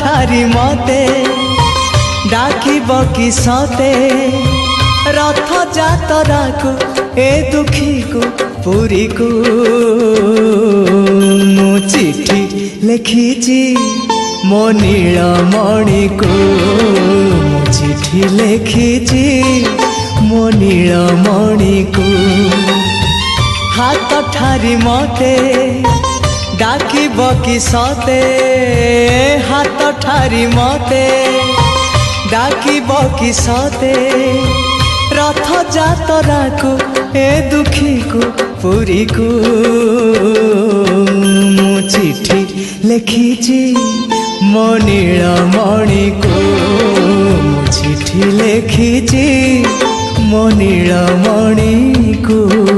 ठारी मते डाकिब कि सते रथ जातरा को ए दुखी को पुरी को मु चिठी लिखिची मो नीलमणि को मु चिठी लिखिची मो नीलमणि को हाथ ठारी मते डाकिब कि सते हाथ ठारी मते डाकिब कि सते रथ जातरा को ए दुखी को पुरी को मु चिठी लिखिची मो नीलमणि को मु चिठी लिखिची मो नीलमणि को।